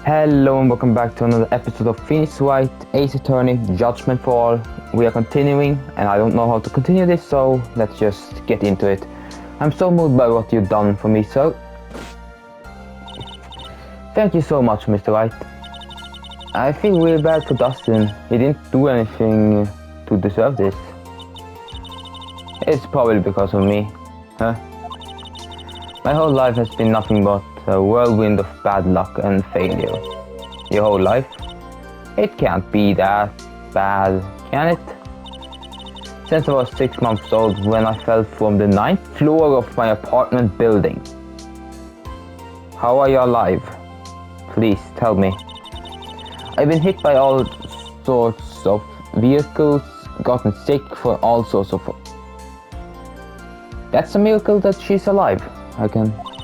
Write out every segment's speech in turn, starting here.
Hello and welcome back to another episode of Phoenix Wright, Ace Attorney, Judgment for All. We are continuing, and I don't know how to continue this, so let's just get into it. I'm so moved by what you've done for me, so thank you so much, Mr. Wright. I feel really bad for Dustin. He didn't do anything to deserve this. It's probably because of me, huh? My whole life has been nothing but a whirlwind of bad luck and failure. Your whole life? It can't be that bad, can it? Since I was 6 months old when I fell from the 9th floor of my apartment building. How are you alive? Please tell me. I've been hit by all sorts of vehicles, gotten sick for all sorts of... That's a miracle that she's alive.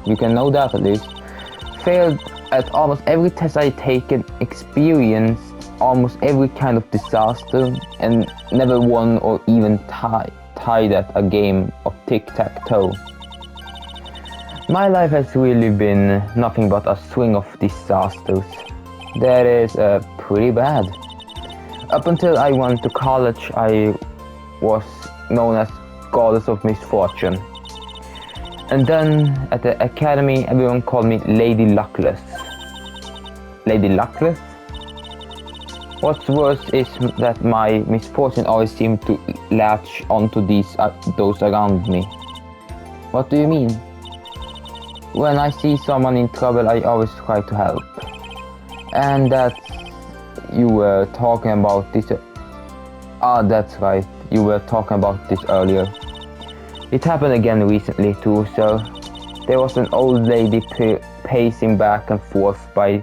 You can know that at least. Failed at almost every test I taken, experienced almost every kind of disaster, and never won or even tied at a game of tic-tac-toe. My life has really been nothing but a swing of disasters. That is pretty bad. Up until I went to college, I was known as Goddess of Misfortune. And then at the academy, everyone called me Lady Luckless. Lady Luckless? What's worse is that my misfortune always seemed to latch onto those around me. What do you mean? When I see someone in trouble, I always try to help. And you were talking about this. That's right. You were talking about this earlier. It happened again recently too, so there was an old lady pacing back and forth by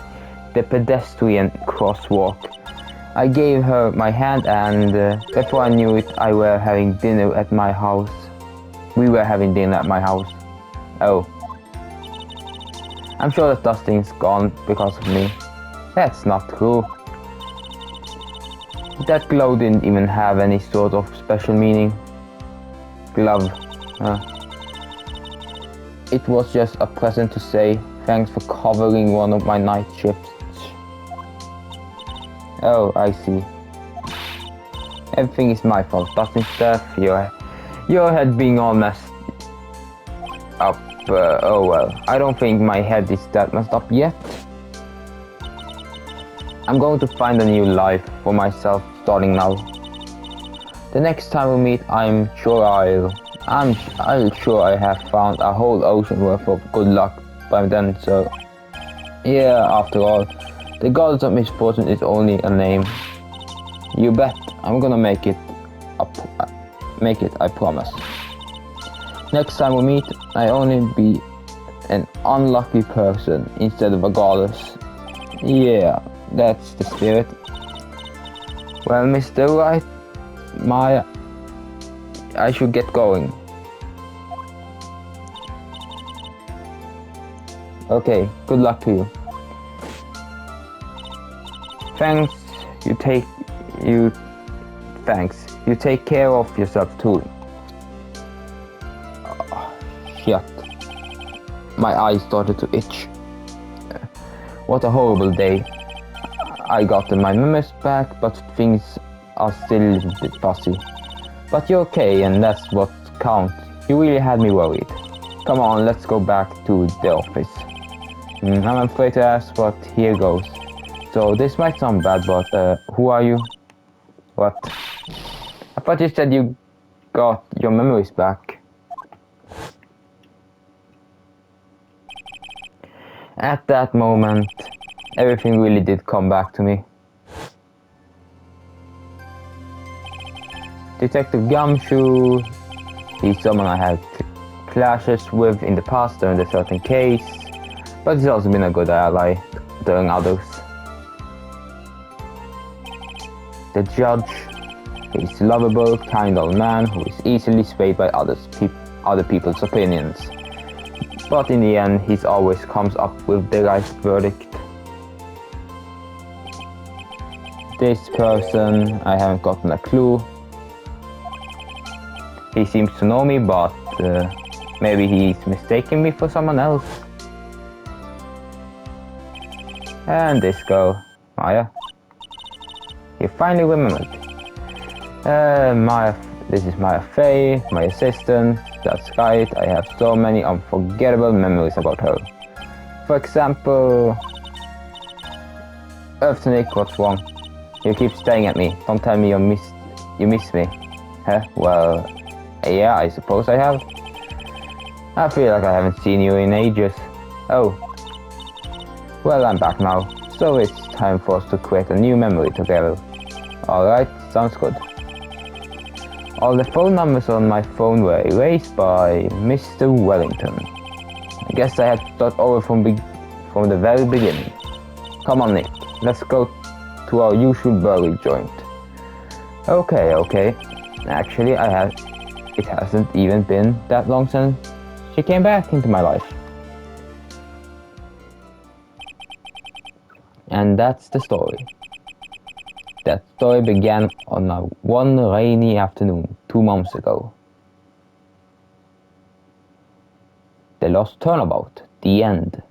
the pedestrian crosswalk. I gave her my hand and before I knew it, we were having dinner at my house. Oh. I'm sure that Dustin's gone because of me. That's not true. That glove didn't even have any sort of special meaning. Glove. It was just a present to say thanks for covering one of my night shifts. Oh, I see. Everything is my fault. Dustin's death, your head being all messed up. Oh well, I don't think my head is that messed up yet. I'm going to find a new life for myself starting now. The next time we meet, I'm sure I have found a whole ocean worth of good luck by then, so... Yeah, after all, the Goddess of Misfortune is only a name. You bet, I'm gonna make it, I promise. Next time we meet, I only be an unlucky person instead of a goddess. Yeah, that's the spirit. Well, Mr. Wright, I should get going. Okay, good luck to you. Thanks. You take care of yourself too. Oh, shit. My eyes started to itch. What a horrible day. I got my memories back, but things are still a little bit fuzzy. But you're okay, and that's what counts. You really had me worried. Come on, let's go back to the office. I'm afraid to ask, but here goes. So this might sound bad, but who are you? What? I thought you said you got your memories back. At that moment, everything really did come back to me. Detective Gumshoe, he's someone I had clashes with in the past during a certain case, but he's also been a good ally during others. The judge, he's a lovable, kind old man who is easily swayed by other people's opinions. But in the end, he always comes up with the right verdict. This person, I haven't gotten a clue. He seems to know me, but maybe he's mistaken me for someone else. And this girl, Maya. You finally remembered. Maya, this is Maya Faye, my assistant. That's right, I have so many unforgettable memories about her. For example... Nick, what's wrong? You keep staring at me. Don't tell me you miss me. Huh? Well, yeah, I suppose I have. I feel like I haven't seen you in ages. Oh. Well, I'm back now, so it's time for us to create a new memory together. Alright, sounds good. All the phone numbers on my phone were erased by Mr. Wellington. I guess I had to start over from the very beginning. Come on, Nick, let's go to our usual burger joint. Okay. Actually, it hasn't even been that long since she came back into my life. And that's the story. That story began on one rainy afternoon 2 months ago. The Lost Turnabout, the end.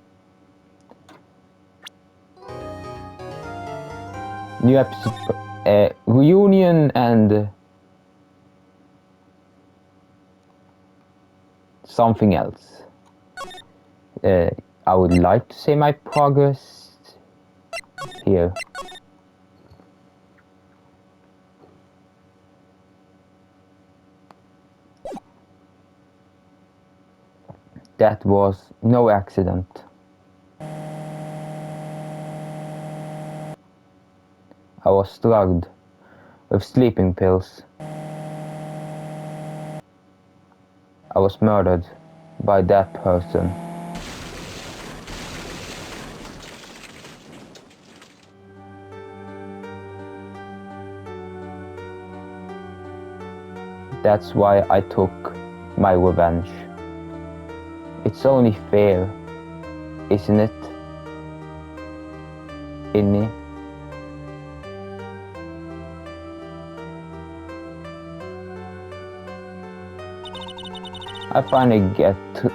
New episode, reunion and something else. I would like to say my progress here. That was no accident. I was drugged with sleeping pills. I was murdered by that person. That's why I took my revenge. It's only fair, isn't it? Inni? I finally get to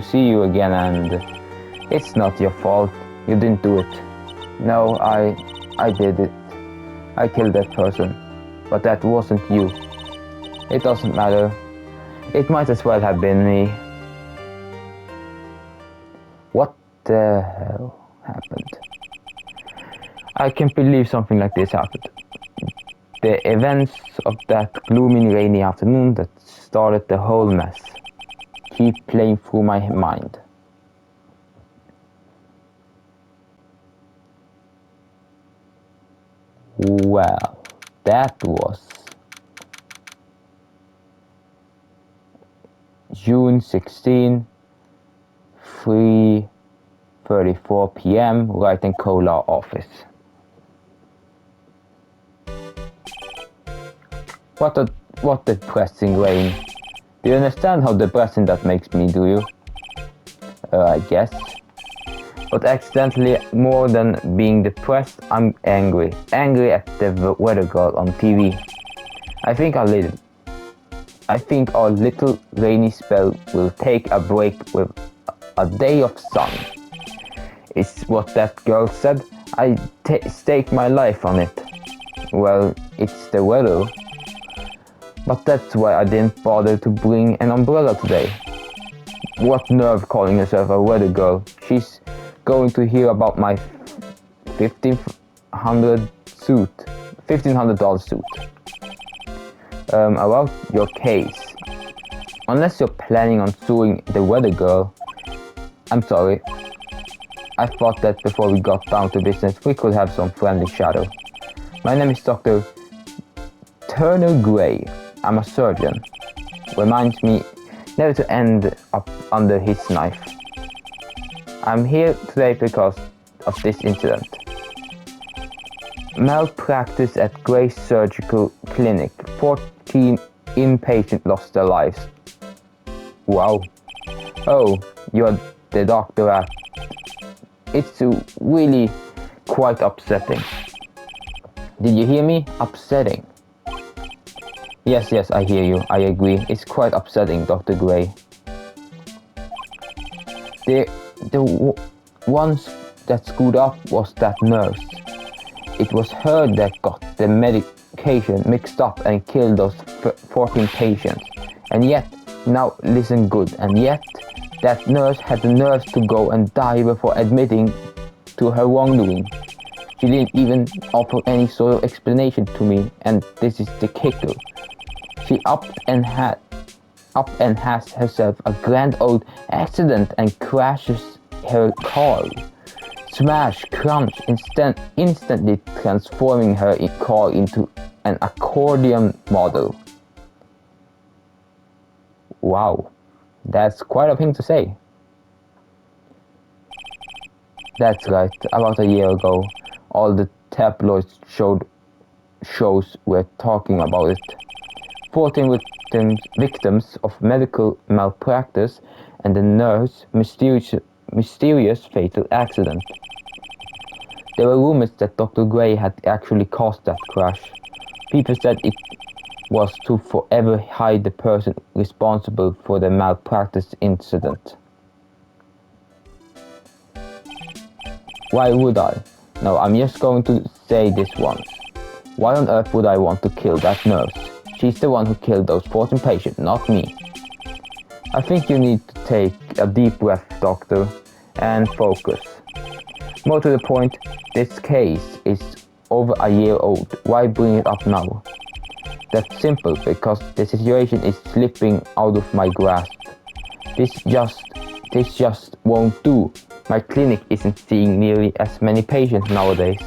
see you again, and it's not your fault. You didn't do it. No, I did it. I killed that person, but that wasn't you. It doesn't matter. It might as well have been me. What the hell happened? I can't believe something like this happened. The events of that gloomy rainy afternoon that started the whole mess keep playing through my mind. Well, that was June 16, 3:34 p.m. right in Cola office. What depressing rain. Do you understand how depressing that makes me, do you? I guess. But accidentally, more than being depressed, I'm angry. Angry at the weather girl on TV. I think our little rainy spell will take a break with a day of sun. It's what that girl said. I stake my life on it. Well, it's the weather. But that's why I didn't bother to bring an umbrella today. What nerve calling herself a weather girl. She's going to hear about my $1,500 suit. About your case. Unless you're planning on suing the weather girl. I'm sorry. I thought that before we got down to business, we could have some friendly shadow. My name is Dr. Turner Gray. I'm a surgeon. Reminds me never to end up under his knife. I'm here today because of this incident. Malpractice at Gray's Surgical Clinic. 14 inpatients lost their lives. Wow. Oh, you're the doctor at... It's really quite upsetting. Did you hear me? Upsetting. Yes, I hear you. I agree. It's quite upsetting, Dr. Gray. The that screwed up was that nurse. It was her that got the medication mixed up and killed those 14 patients. And yet, now listen good, and yet that nurse had the nerve to go and die before admitting to her wrongdoing. She didn't even offer any sort of explanation to me, and this is the kicker. She up and has herself a grand old accident and crashes her car. Smash, crunch, instantly transforming her car into an accordion model. Wow, that's quite a thing to say. That's right, about a year ago, all the tabloids shows were talking about it. 14 victims of medical malpractice and the nurse's mysterious fatal accident. There were rumors that Dr. Gray had actually caused that crash. People said it was to forever hide the person responsible for the malpractice incident. Why would I? No, I'm just going to say this once. Why on earth would I want to kill that nurse? She's the one who killed those 14 patients, not me. I think you need to take a deep breath, doctor, and focus. More to the point, this case is over a year old. Why bring it up now? That's simple, because the situation is slipping out of my grasp. This just won't do. My clinic isn't seeing nearly as many patients nowadays.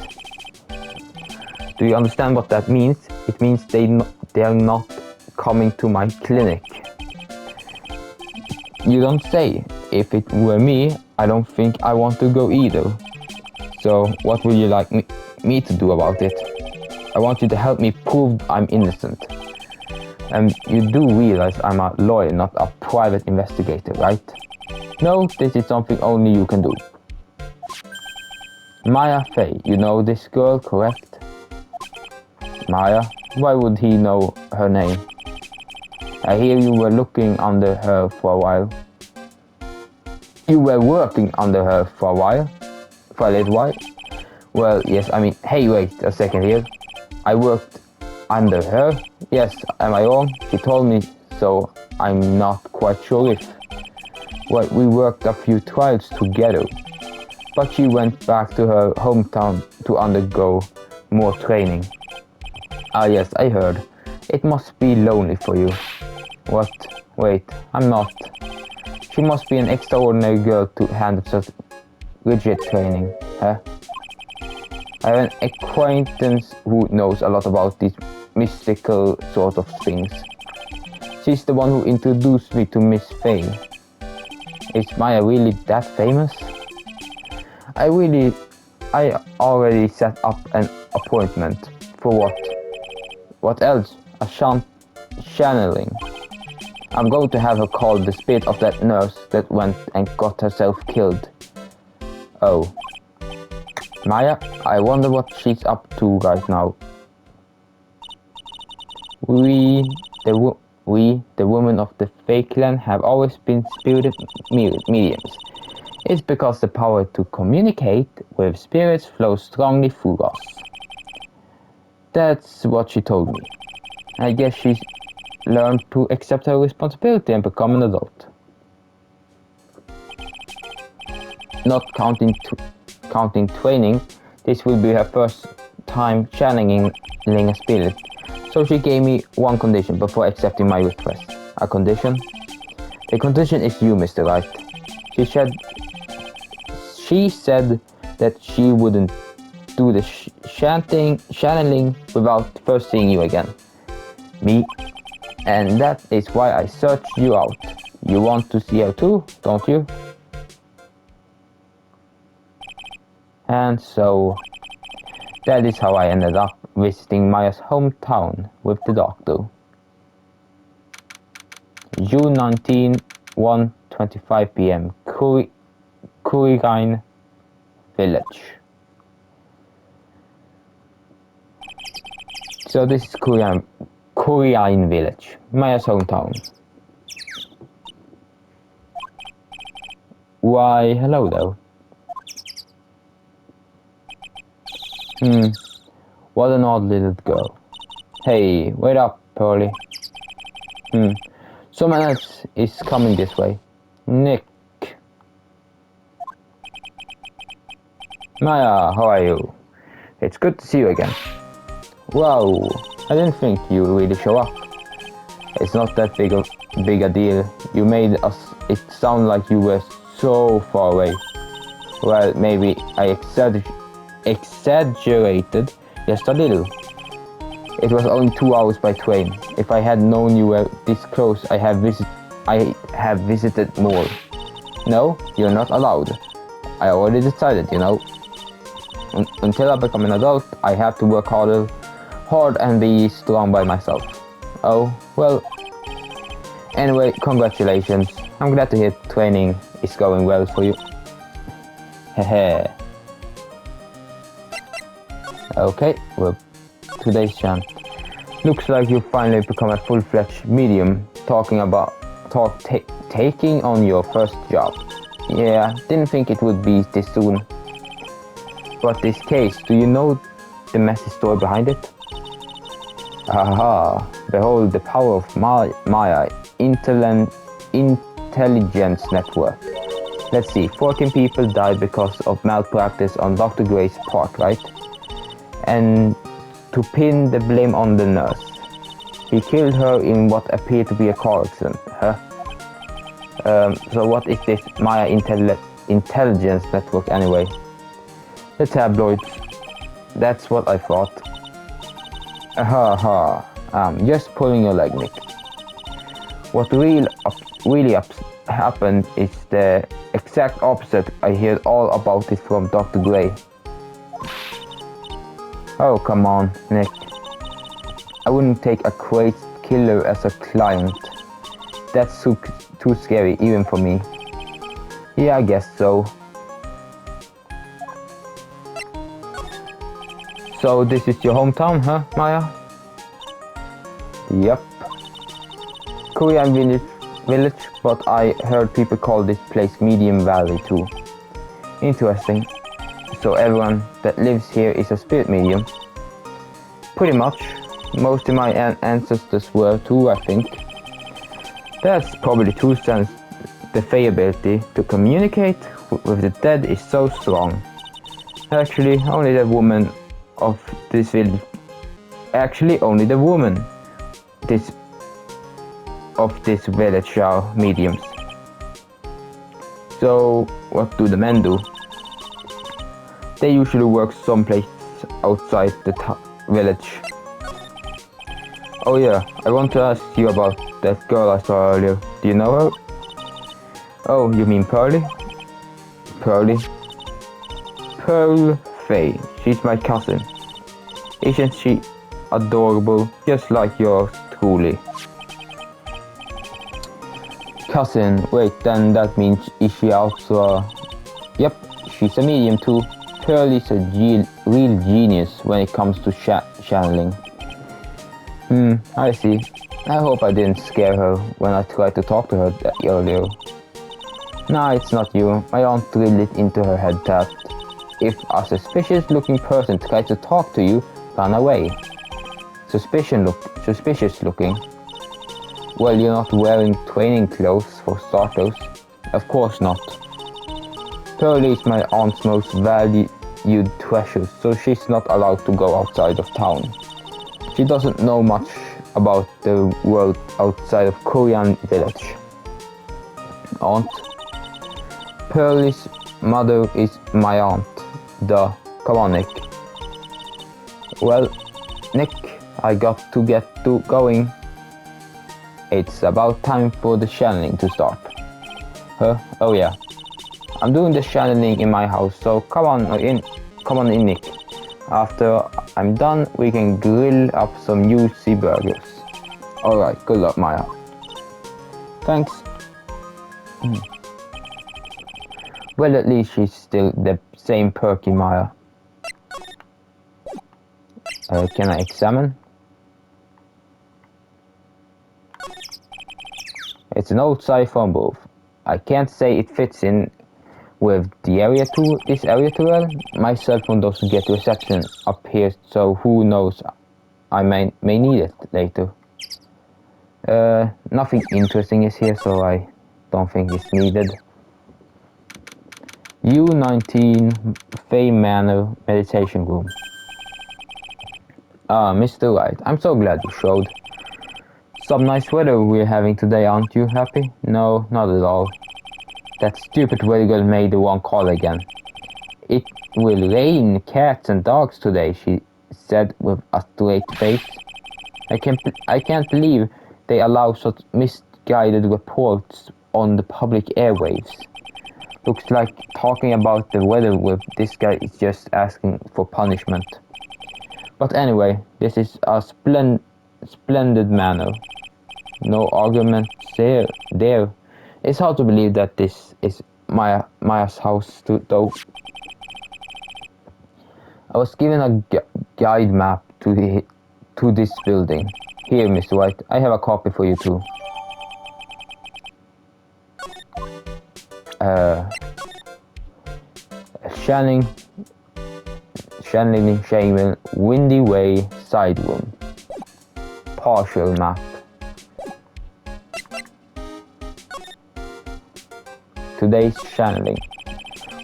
Do you understand what that means? It means they are not coming to my clinic. You don't say. If it were me, I don't think I want to go either. So what would you like me to do about it? I want you to help me prove I'm innocent. And you do realize I'm a lawyer, not a private investigator, right? No, this is something only you can do. Maya Fey, you know this girl, correct? Maya? Why would he know her name? I hear you were looking under her for a while. You were working under her for a while? For a little while? Well, yes, I mean, hey, wait a second here. I worked under her? Yes, am I wrong? She told me so. I'm not quite sure if... Well, we worked a few trials together. But she went back to her hometown to undergo more training. Ah yes, I heard. It must be lonely for you. What? Wait, I'm not. She must be an extraordinary girl to handle such rigid training, huh? I have an acquaintance who knows a lot about these mystical sort of things. She's the one who introduced me to Miss Fay. Is Maya really that famous? I already set up an appointment. For what? What else? A channeling. I'm going to have her call the spirit of that nurse that went and got herself killed. Oh. Maya, I wonder what she's up to right now. We, the women of the Fae clan, have always been spirited mediums. It's because the power to communicate with spirits flows strongly through us. That's what she told me. I guess she's learned to accept her responsibility and become an adult. Not counting training, this will be her first time channeling a spirit. So she gave me one condition before accepting my request. A condition? The condition is you, Mr. Wright. She said that she wouldn't do the channeling without first seeing you again. Me. And that is why I searched you out. You want to see her too, don't you? And so, that is how I ended up visiting Maya's hometown with the doctor. June 19, 1:25 p.m. Kurigine Village. So this is Kurigine Village, Maya's hometown. Why, hello there. What an odd little girl. Hey, wait up, Pearly. Someone else is coming this way. Nick. Maya, how are you? It's good to see you again. Wow, I didn't think you would really show up. It's not that big a deal. You made it sound like you were so far away. Well, maybe I exaggerated just a little. It was only 2 hours by train. If I had known you were this close, I have visited more. No, you're not allowed. I already decided, you know. Until I become an adult, I have to work hard and be strong by myself. Oh, well. Anyway, congratulations. I'm glad to hear training is going well for you. Hehe. Okay, well, today's chant. Looks like you finally become a full-fledged medium, taking on your first job. Yeah, didn't think it would be this soon. But this case, do you know the messy story behind it? Aha, behold the power of Maya intelligence network. Let's see, 14 people died because of malpractice on Dr. Gray's part, right? And to pin the blame on the nurse. He killed her in what appeared to be a car accident, huh? So what is this Maya intelligence network anyway? The tabloids. That's what I thought. Just pulling your leg, Nick. What really happened is the exact opposite. I heard all about it from Dr. Gray. Oh, come on, Nick. I wouldn't take a crazed killer as a client. That's too scary, even for me. Yeah, I guess so. So this is your hometown, huh, Maya? Yep. Korean village, but I heard people call this place Medium Valley too. Interesting. So everyone that lives here is a spirit medium? Pretty much. Most of my ancestors were too, I think. That's probably true since the Fae ability to communicate with the dead is so strong. Actually, only the woman of this village. Of this village are mediums. So what do the men do? They usually work someplace outside the village. Oh yeah, I want to ask you about that girl I saw earlier. Do you know her? Oh, you mean Pearly? Pearl Faye. She's my cousin. Isn't she adorable? Just like yours truly. Cousin, wait, then that means is she also Yep, she's a medium too. Pearl is a real genius when it comes to channeling. I see. I hope I didn't scare her when I tried to talk to her earlier. Nah, it's not you. My aunt drilled it into her head that if a suspicious looking person tries to talk to you, run away. Suspicious looking? Well, you're not wearing training clothes for starters. Of course not. Pearly is my aunt's most valued treasure, so she's not allowed to go outside of town. She doesn't know much about the world outside of Korean village. Aunt? Pearly's mother is my aunt. Duh. Come on, Nick. Well, Nick, I got to get going. It's about time for the channeling to start. Huh? Oh yeah. I'm doing the channeling in my house, so come on in, Nick. After I'm done, we can grill up some juicy burgers. Alright, good luck, Maya. Thanks. Well, at least she's still the same perky Maya. Can I examine? It's an old sci-fi booth. I can't say it fits in with the area to this area too well. My cell phone doesn't get reception up here, so who knows, I may need it later. Nothing interesting is here, so I don't think it's needed. U19 Fay Manor Meditation Room. Mr. Wright, I'm so glad you showed. Some nice weather we're having today, aren't you happy? No, not at all. That stupid weather girl made the wrong call again. It will rain cats and dogs today, she said with a straight face. I can't believe they allow such misguided reports on the public airwaves. Looks like talking about the weather with this guy is just asking for punishment. But anyway, this is a splendid manor. No argument there. It's hard to believe that this is Maya's house though. I was given a guide map to this building. Here, Mr. White, I have a copy for you too. Shannon Shaman, Windy Way, Side Room. Partial map. Today's channeling.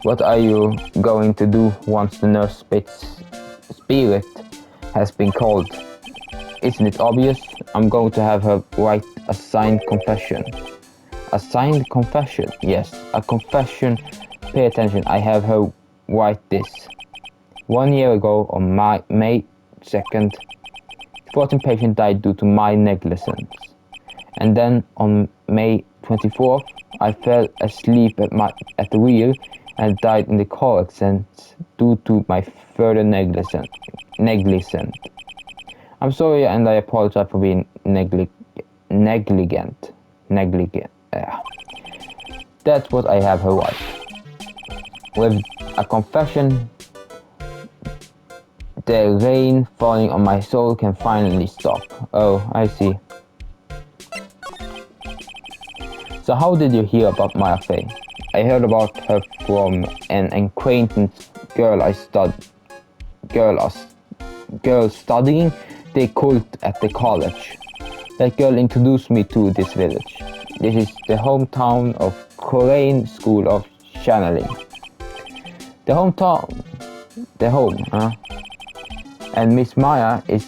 What are you going to do once the nurse spirit has been called? Isn't it obvious? I'm going to have her write a signed confession. A signed confession? Yes, a confession. Pay attention, I have her write this. 1 year ago, on May 2nd, 14 patients died due to my negligence. And then on May 24th, I fell asleep at the wheel and died in the car accident due to my further negligence. I'm sorry and I apologize for being negligent. That's what I have her write. With a confession, the rain falling on my soul can finally stop. Oh, I see. So how did you hear about Maya Fey? I heard about her from an acquaintance girl studying the cult at the college. That girl introduced me to this village. This is the hometown of Korean School of Channeling. The home, huh? And Miss Maya is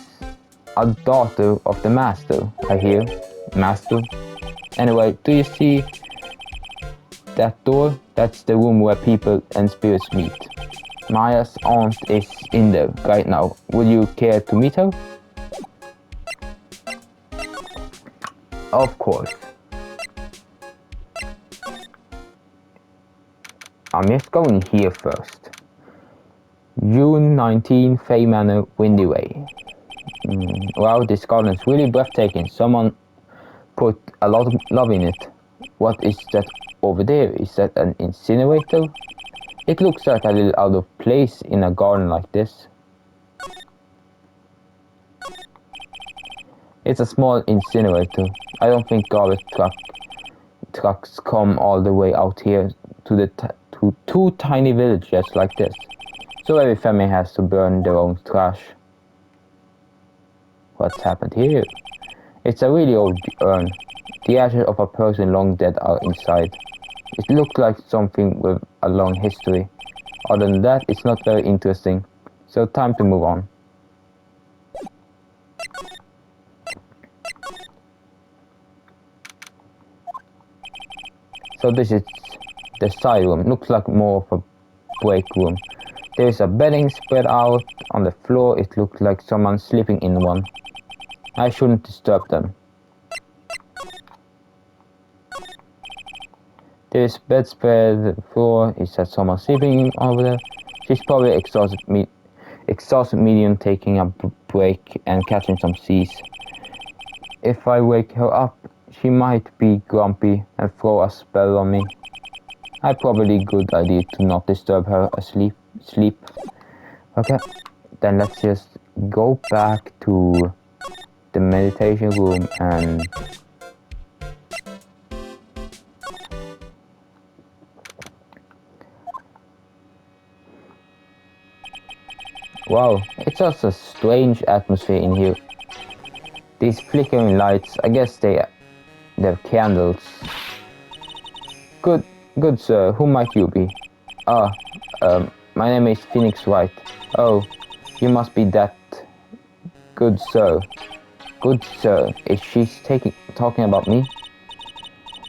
a daughter of the master, I hear. Master? Anyway, do you see that door? That's the room where people and spirits meet. Maya's aunt is in there right now. Would you care to meet her? Of course. I'm just going here first. June 19, Fay Manor, Windy Way. Wow, this garden is really breathtaking. Someone put a lot of love in it. What is that over there? Is that an incinerator? It looks like a little out of place in a garden like this. It's a small incinerator. I don't think garbage trucks come all the way out here to two tiny villages like this. So every family has to burn their own trash. What's happened here? It's a really old urn. The ashes of a person long dead are inside. It looks like something with a long history. Other than that, it's not very interesting. So time to move on. So this is the side room. Looks like more of a break room. There is a bedding spread out on the floor. It looks like someone sleeping in one. I shouldn't disturb them. There is bed spread on the floor. Is that someone sleeping over there? She's probably exhausted medium taking a break and catching some seas. If I wake her up, she might be grumpy and throw a spell on me. Probably good idea to not disturb her asleep. Okay, then let's just go back to the meditation room and Wow, it's just a strange atmosphere in here. These flickering lights, I guess they're candles. Good sir, who might you be? Ah, my name is Phoenix Wright. Oh, you must be that. Good sir. Good sir, is she talking about me?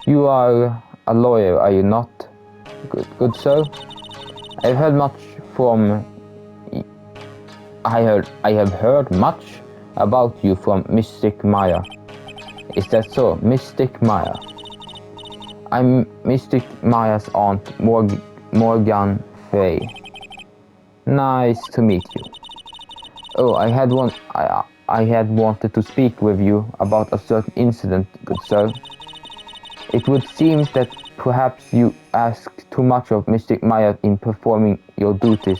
You are a lawyer, are you not? Good sir. I've heard much from. I have heard much about you from Mystic Maya. Is that so, Mystic Maya? I'm Mystic Maya's aunt, Morgan Frey. Nice to meet you. Oh, I had wanted to speak with you about a certain incident, good sir. It would seem that perhaps you asked too much of Mystic Maya in performing your duties.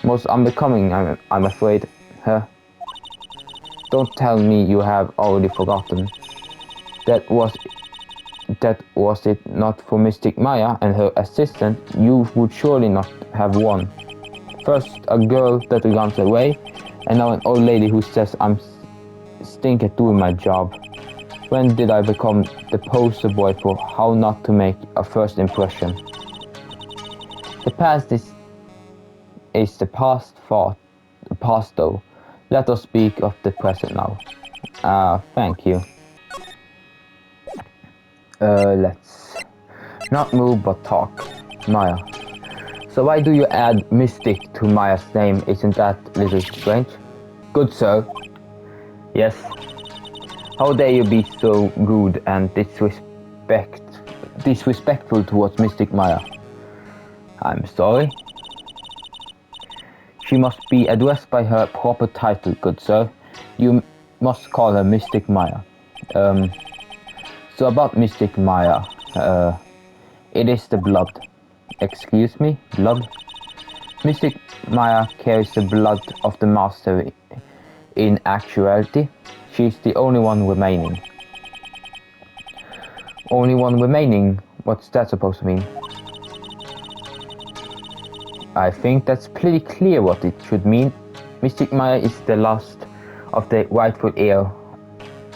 Most unbecoming, I'm afraid, huh? Don't tell me you have already forgotten. That was it not for Mystic Maya and her assistant, you would surely not have won. First a girl that runs away, and now an old lady who says I'm stink at doing my job. When did I become the poster boy for how not to make a first impression? The past is the past though. Let us speak of the present now. Thank you. Let's not move but talk. Maya. So why do you add Mystic to Maya's name? Isn't that a little strange? Good sir. Yes. How dare you be so rude and disrespectful towards Mystic Maya? I'm sorry. She must be addressed by her proper title, good sir. You must call her Mystic Maya. So about Mystic Maya, it is the blood. Excuse me? Blood? Mystic Maya carries the blood of the master. In actuality, she's the only one remaining. Only one remaining? What's that supposed to mean? I think that's pretty clear what it should mean. Mystic Maya is the last of the rightful heir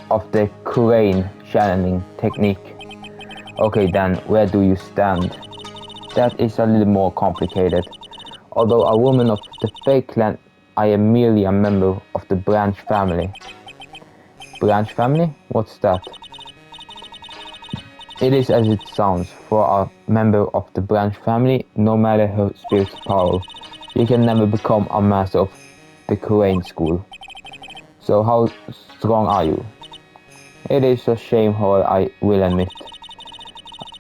of the Kurain channeling technique. Okay then, where do you stand? That is a little more complicated. Although a woman of the Fae clan, I am merely a member of the Branch family. Branch family? What's that? It is as it sounds. For a member of the Branch family, no matter her spirit's power, you can never become a master of the Kurain school. So how strong are you? It is a shame, however, I will admit.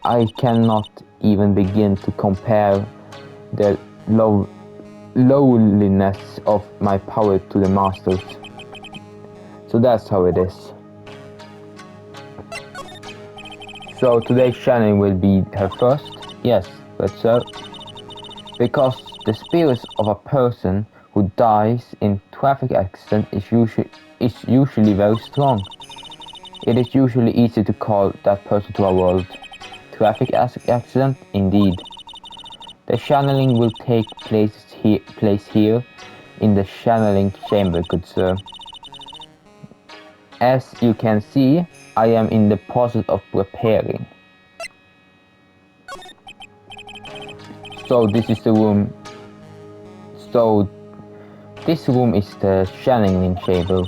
I cannot even begin to compare the lowliness of my power to the masters. So that's how it is. So today's channeling will be her first? Yes, but sir. Because the spirits of a person who dies in traffic accident is usually very strong. It is usually easy to call that person to our world. Traffic accident? Indeed. The channeling will take place here in the channeling chamber, good sir. As you can see, I am in the process of preparing. So this is the room. So this room is the channeling chamber.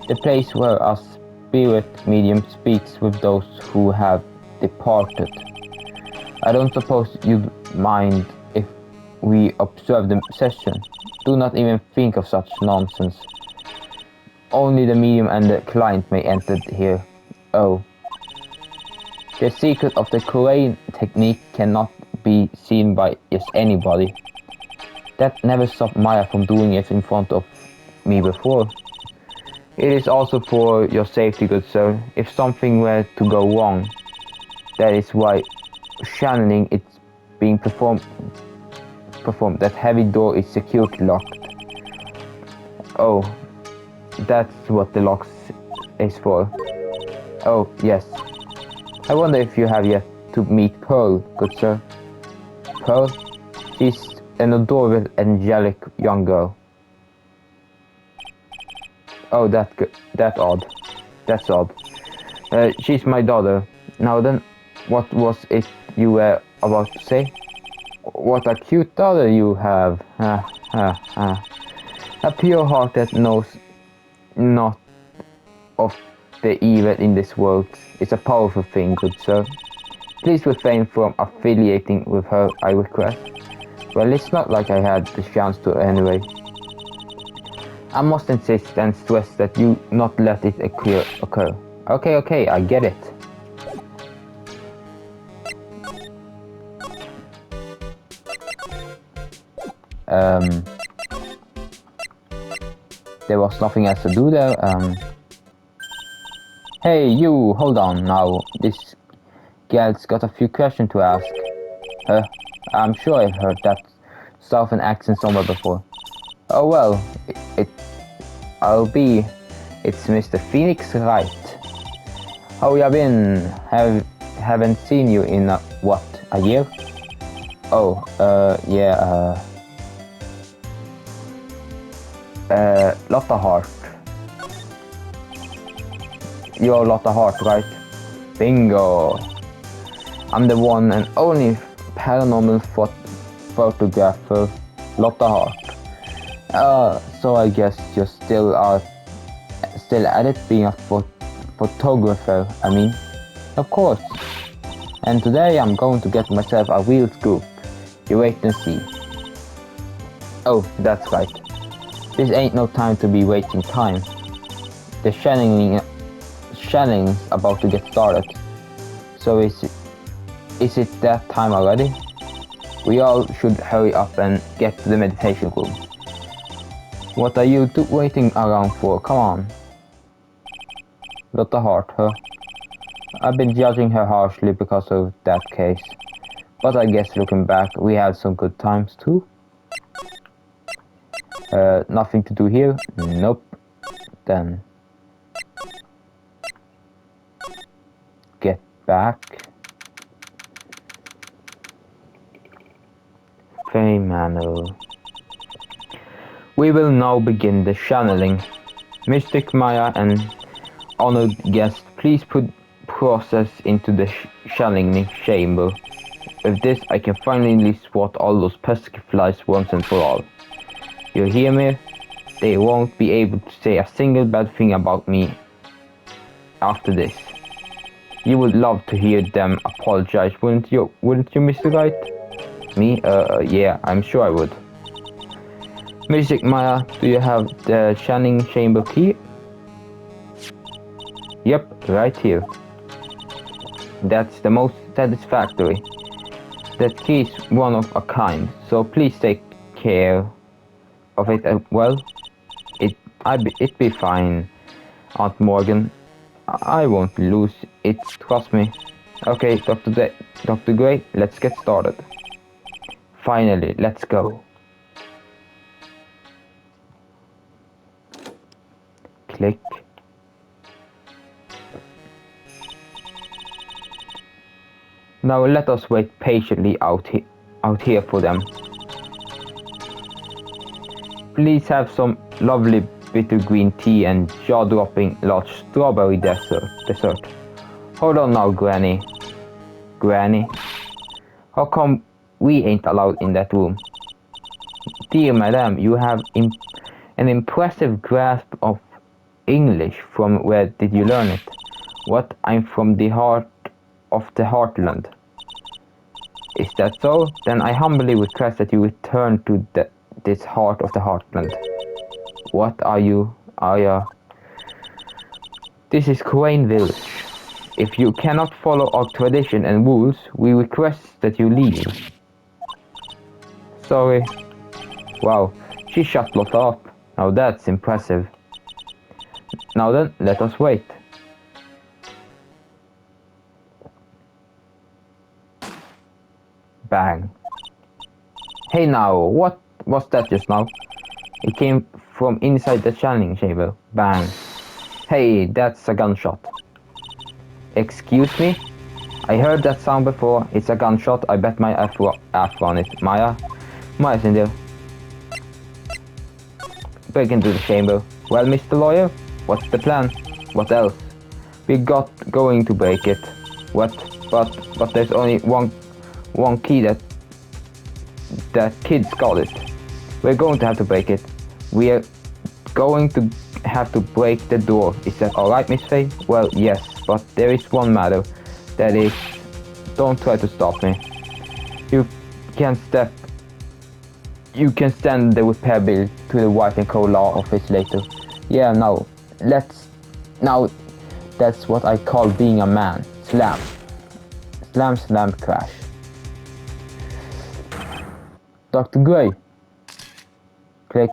The place where a spirit medium speaks with those who have departed. I don't suppose you'd mind if we observe the session. Do not even think of such nonsense. Only the medium and the client may enter here. Oh. The secret of the Kurain technique cannot be seen by just anybody. That never stopped Maya from doing it in front of me before. It is also for your safety, good sir. If something were to go wrong, that is why channeling is being performed. That heavy door is securely locked. Oh, that's what the lock is for. Oh, yes. I wonder if you have yet to meet Pearl, good sir. Pearl? She's an adorable, angelic young girl. Oh, that odd. That's odd. She's my daughter. Now then, what was it you were about to say? What a cute daughter you have. A pure heart that knows not of the evil in this world is a powerful thing, good sir. Please refrain from affiliating with her, I request. Well, it's not like I had the chance to anyway. I must insist and stress that you not let it occur. Okay, I get it. There was nothing else to do there. Hey, you, hold on now. This gal's got a few questions to ask. I'm sure I've heard that southern accent somewhere before. Oh well, it's Mr. Phoenix Wright. How you been? Haven't seen you in what, a year? Oh, yeah, Lotta Hart. You're Lotta Hart, right? Bingo! I'm the one and only paranormal photographer, Lotta Hart. So I guess you're still at it, being a photographer, I mean. Of course. And today I'm going to get myself a real scoop. You wait and see. Oh, that's right. This ain't no time to be wasting time. The shanning's about to get started. So is it that time already? We all should hurry up and get to the meditation room. What are you waiting around for? Come on. Lotta Hart, huh? I've been judging her harshly because of that case. But I guess looking back, we had some good times too. Nothing to do here? Nope. Then get back. Okay, Manu. We will now begin the channeling. Mystic Maya and honored guest, please put process into the channeling chamber. With this, I can finally swat all those pesky flies once and for all. You hear me? They won't be able to say a single bad thing about me after this. You would love to hear them apologize, wouldn't you, Mr. Wright? Me? Yeah, I'm sure I would. Mystic Maya, do you have the channeling chamber key? Yep, right here. That's the most satisfactory. That key is one of a kind, so please take care of it as well. It'd be fine, Aunt Morgan. I won't lose it, trust me. Okay, Dr. Gray, let's get started. Finally, let's go. Click. Now let us wait patiently out here for them. Please have some lovely bitter green tea and jaw-dropping large strawberry dessert. Hold on now, Granny. Granny? How come we ain't allowed in that room? Dear madam, you have an impressive grasp of English. From where did you learn it? What? I'm from the heart of the heartland. Is that so? Then I humbly request that you return to this heart of the heartland. What are you? This is Crane Village. If you cannot follow our tradition and rules, we request that you leave. Sorry. Wow, she shut Lotta up. Now that's impressive. Now then, let us wait. Bang. Hey now, what was that just now? It came from inside the channeling chamber. Bang. Hey, that's a gunshot. Excuse me? I heard that sound before. It's a gunshot. I bet my F on it. Maya's in there. break into the chamber. Well, Mr. Lawyer, what's the plan? What else? We got going to break it. What? But there's only one key that kid's got it. We're going to have to break it. We are going to have to break the door. Is that alright, Miss Faye? Well, yes, but there is one matter. That is, don't try to stop me. You can send the repair bill to the White & Co. law office later. Yeah, now that's what I call being a man. Slam. Slam, slam, crash. Dr. Gray. Click.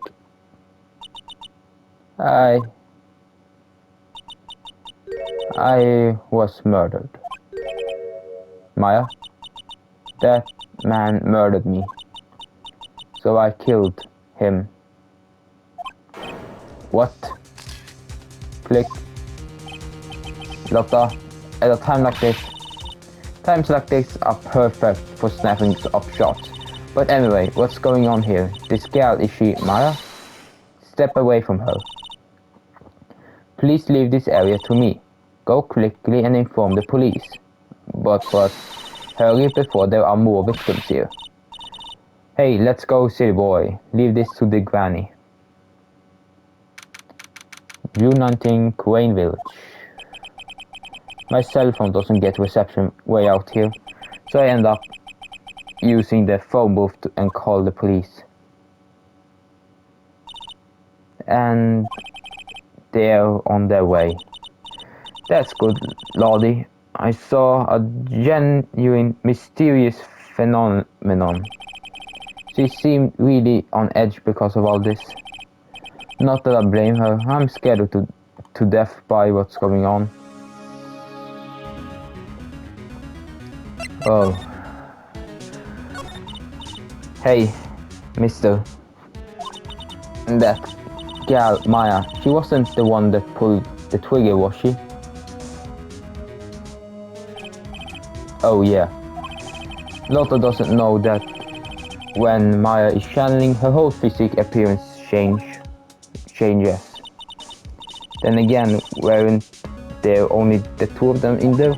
I was murdered. Maya? That man murdered me. So I killed him. What? Click. Lotta, at a time like this, times like this are perfect for snapping up shots. But anyway, what's going on here? This girl, is she Maya? Step away from her. Please leave this area to me. Go quickly and inform the police. But hurry before there are more victims here. Hey, let's go, silly boy. Leave this to the granny. June 19, Crane Village. My cell phone doesn't get reception way out here, so I end up using the phone booth and call the police. And they're on their way. That's good, Lordy. I saw a genuine mysterious phenomenon. She seemed really on edge because of all this. Not that I blame her, I'm scared to death by what's going on. Oh. Hey, mister. That gal, Maya, she wasn't the one that pulled the trigger, was she? Oh yeah. Lotta doesn't know that when Maya is channeling, her whole physical appearance changes. Then again, weren't there only the two of them in there?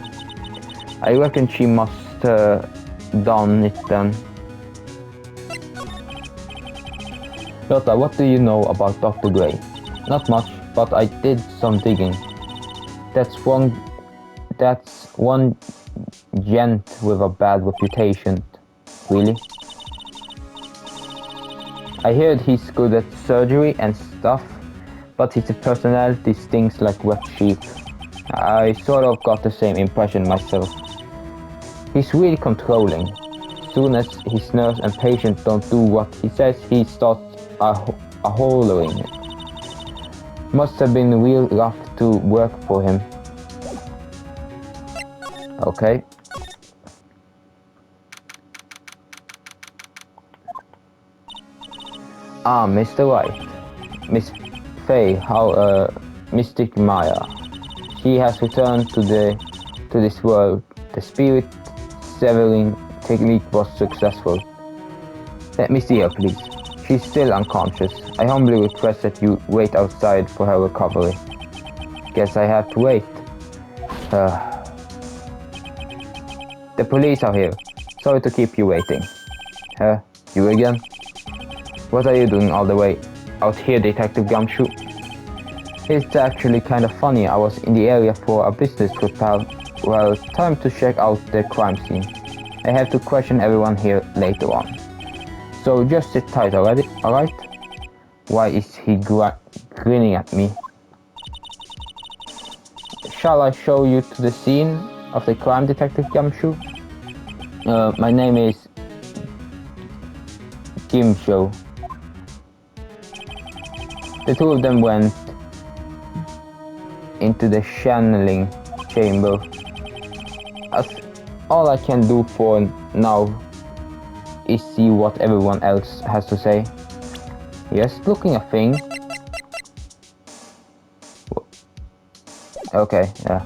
I reckon she must done it then. Lotta, what do you know about Dr. Gray? Not much, but I did some digging. That's one gent with a bad reputation. Really? I heard he's good at surgery and stuff, but his personality stinks like wet sheep. I sort of got the same impression myself. He's really controlling. Soon as his nurse and patient don't do what he says, he starts a hollering. Must have been real rough to work for him. Okay. Ah, Mr. Wright. Miss Faye, how Mystic Maya. She has returned to this world. The spirit severing technique was successful. Let me see her, please. She's still unconscious. I humbly request that you wait outside for her recovery. Guess I have to wait. The police are here. Sorry to keep you waiting. You again? What are you doing all the way out here, Detective Gumshoe? It's actually kind of funny. I was in the area for a business trip, pal. Well, time to check out the crime scene. I have to question everyone here later on. So just sit tight already, alright? Why is he grinning at me? Shall I show you to the scene of the crime, Detective Gumshoe? My name is Gimshoe. The two of them went into the channeling chamber. All I can do for now is see what everyone else has to say. Yes, looking a thing. Okay, yeah.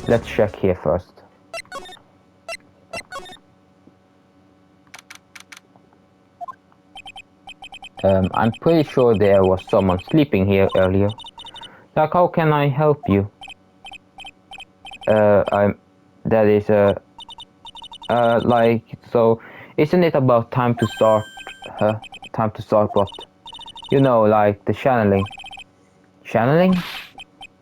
Let's check here first. I'm pretty sure there was someone sleeping here earlier. Like, how can I help you? That is, like, so, isn't it about time to start, time to start what? You know, like, the channeling. Channeling?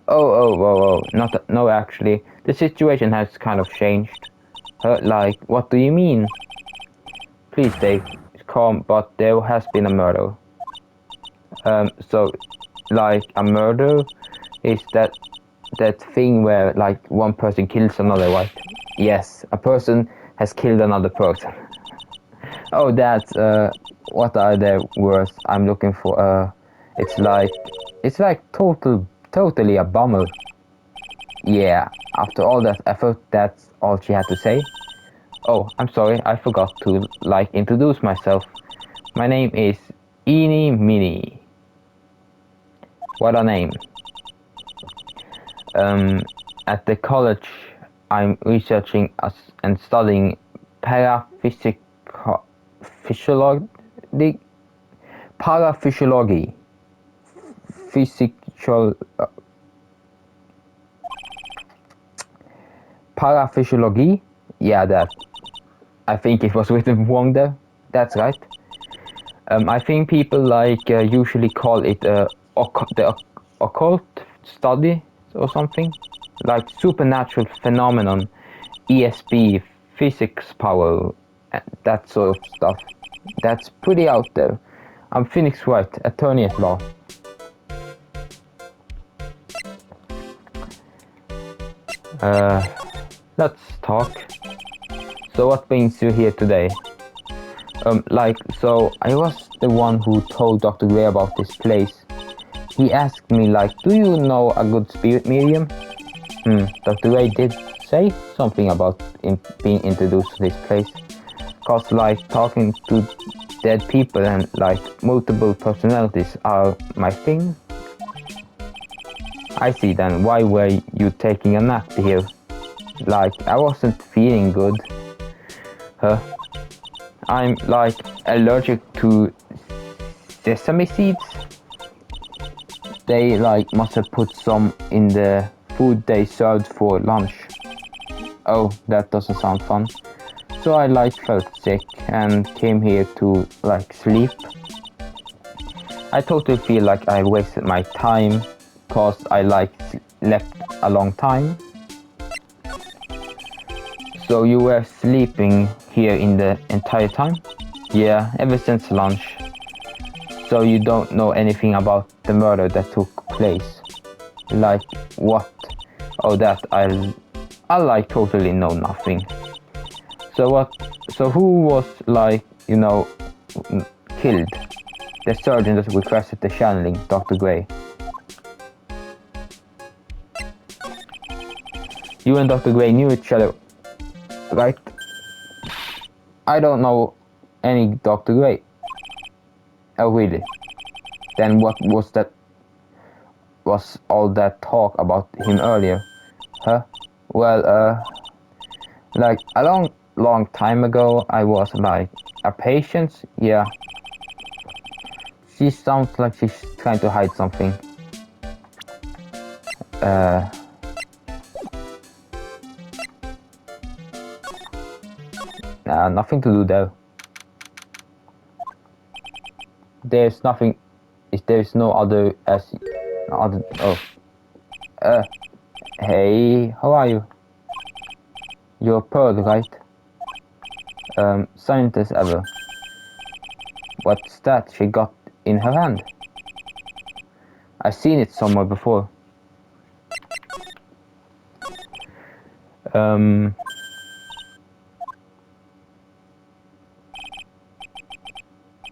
Not, no, actually, the situation has kind of changed. Like, what do you mean? Please, Dave, calm, but there has been a murder. So, like, a murder is that thing where, like, one person kills another, right? Yes, a person has killed another person. Oh, that's, what are the words I'm looking for? It's like totally a bummer. Yeah, after all that effort, that's all she had to say. Oh, I'm sorry, I forgot to, like, introduce myself. My name is Eeny Meeny. What a name. At the college, I'm researching and studying paraphysiology. Paraphysiology. Physical. Paraphysiology? Yeah, that. I think it was written wrong there. That's right. I think people like usually call it the occult study or something, like supernatural phenomenon, ESP, physics power, that sort of stuff. That's pretty out there. I'm Phoenix Wright, attorney at law. Let's talk. So what brings you here today? So I was the one who told Dr. Gray about this place. He asked me, like, do you know a good spirit medium? Dr. Gray did say something about being introduced to this place. Cause, like, talking to dead people and, like, multiple personalities are my thing. I see then, why were you taking a nap here? Like, I wasn't feeling good. I'm, like, allergic to sesame seeds. They, like, must have put some in the food they served for lunch. Oh, that doesn't sound fun. So I, like, felt sick and came here to, like, sleep. I totally feel like I wasted my time cause I, like, slept a long time. So you were sleeping here in the entire time? Yeah, ever since lunch. So you don't know anything about the murder that took place? Like, what? Oh, that I like totally know nothing. So what? So who was, like, you know, killed? The surgeon that requested the channeling, Dr. Gray. You and Dr. Gray knew each other, right? I don't know any Dr. Gray. Oh, really? Then what was that? Was all that talk about him earlier? Huh? Well, like a long time ago, I was, like, a patient. Yeah. She sounds like she's trying to hide something. Nothing to do there. There's nothing. There's no other as other. Oh. Hey, how are you? You're Pearl, right? Scientist ever. What's that she got in her hand? I've seen it somewhere before.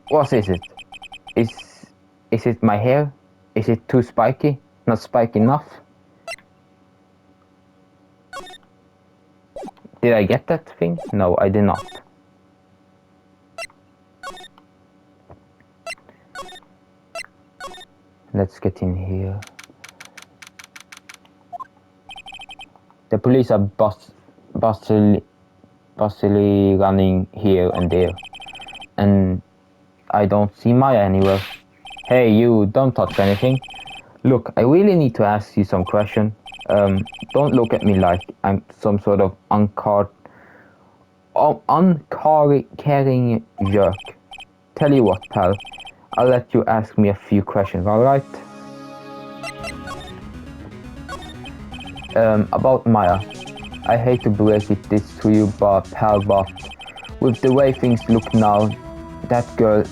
What is it? Is it my hair? Is it too spiky? Not spiky enough? Did I get that thing? No, I did not. Let's get in here. The police are bustily running here and there. And I don't see Maya anywhere. Hey, you, don't touch anything. Look, I really need to ask you some question. Don't look at me like I'm some sort of uncaring jerk. Tell you what, pal. I'll let you ask me a few questions, alright? About Maya. I hate to break this to you, pal, but with the way things look now, that girl's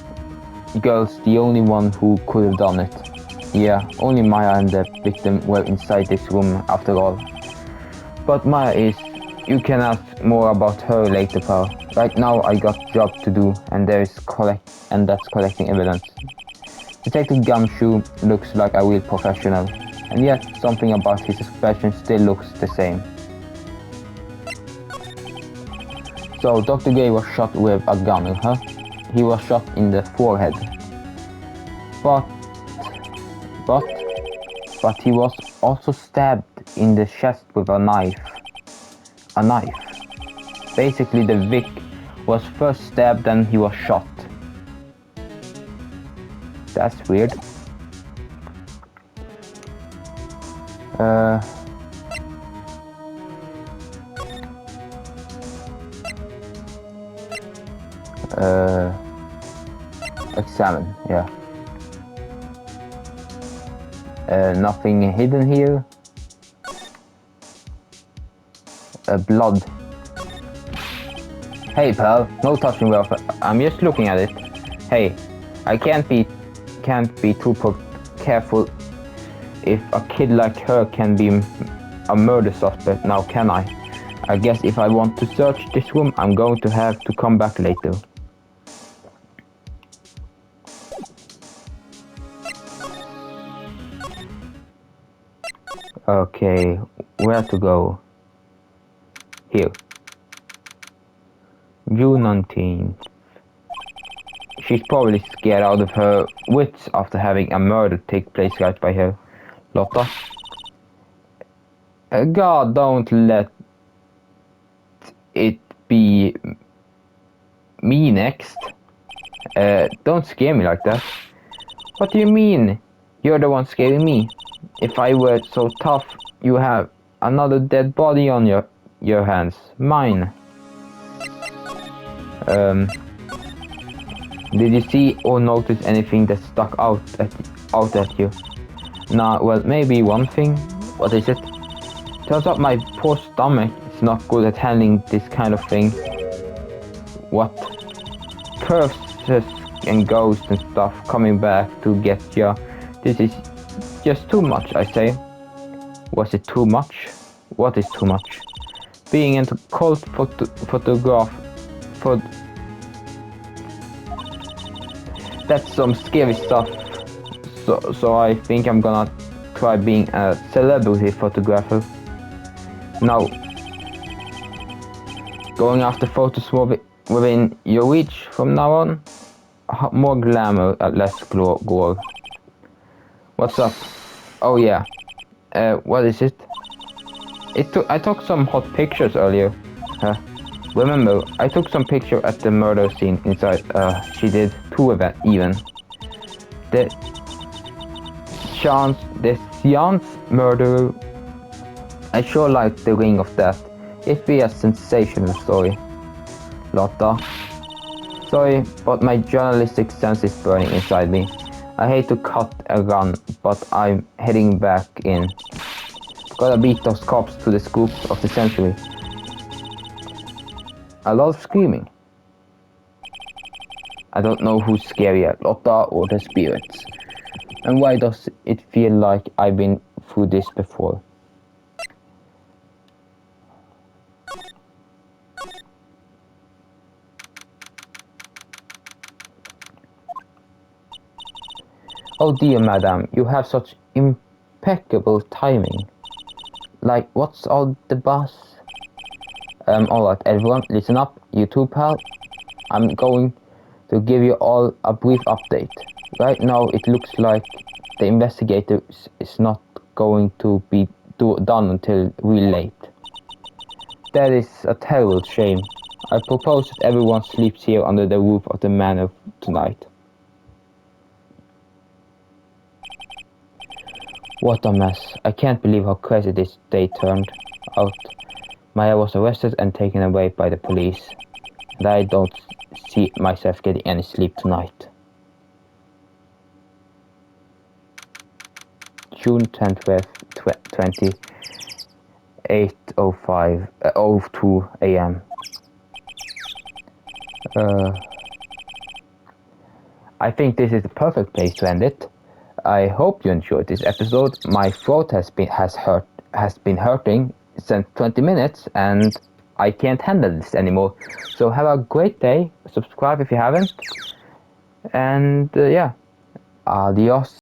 the only one who could have done it. Yeah, only Maya and the victim were inside this room after all. But Maya is... You can ask more about her later, pal. Right now I got job to do, and that's collecting evidence. Detective Gumshoe looks like a real professional, and yet something about his expression still looks the same. So Dr. Gay was shot with a gun, huh? He was shot in the forehead. But he was also stabbed in the chest with a knife. A knife. Basically, the Vic was first stabbed and he was shot. That's weird. Examine, yeah. Nothing hidden here. Blood. Hey pal, no touching welfare. I'm just looking at it. Hey, I can't be too careful if a kid like her can be a murder suspect now, can I? I guess if I want to search this room, I'm going to have to come back later. Okay, where to go? Here. June 19th. She's probably scared out of her wits after having a murder take place right by her. Lotta? God, don't let it be me next. Don't scare me like that. What do you mean? You're the one scaring me. If I were so tough, you have another dead body on your hands. Mine. Did you see or notice anything that stuck out at you? Nah, well, maybe one thing. What is it? Turns out my poor stomach is not good at handling this kind of thing. What? Curses and ghosts and stuff coming back to get ya. This is just too much, I say. Was it too much? What is too much? Being into cult photograph... That's some scary stuff. So I think I'm gonna try being a celebrity photographer. Now, going after photos within your reach from now on. More glamour, less gore. What's up? Oh yeah. What is it? I took some hot pictures earlier. Remember, I took some picture at the murder scene inside. She did 2 of it even. The Seance murder. I sure like the ring of death. It'd be a sensational story. Lotta. Sorry, but my journalistic sense is burning inside me. I hate to cut a run, but I'm heading back in. Gotta beat those cops to the scoop of the century. A lot of screaming. I don't know who's scarier, Lotta or the spirits. And why does it feel like I've been through this before? Oh dear madam, you have such impeccable timing. Like, what's all the buzz? Alright everyone, listen up, you too pal. I'm going to give you all a brief update. Right now it looks like the investigator is not going to be done until really late. That is a terrible shame. I propose that everyone sleeps here under the roof of the manor tonight. What a mess. I can't believe how crazy this day turned out. Maya was arrested and taken away by the police. And I don't see myself getting any sleep tonight. June 20th, 02 a.m. I think this is the perfect place to end it. I hope you enjoyed this episode. My throat has been hurting since 20 minutes and I can't handle this anymore. So have a great day. Subscribe if you haven't. And yeah, adios.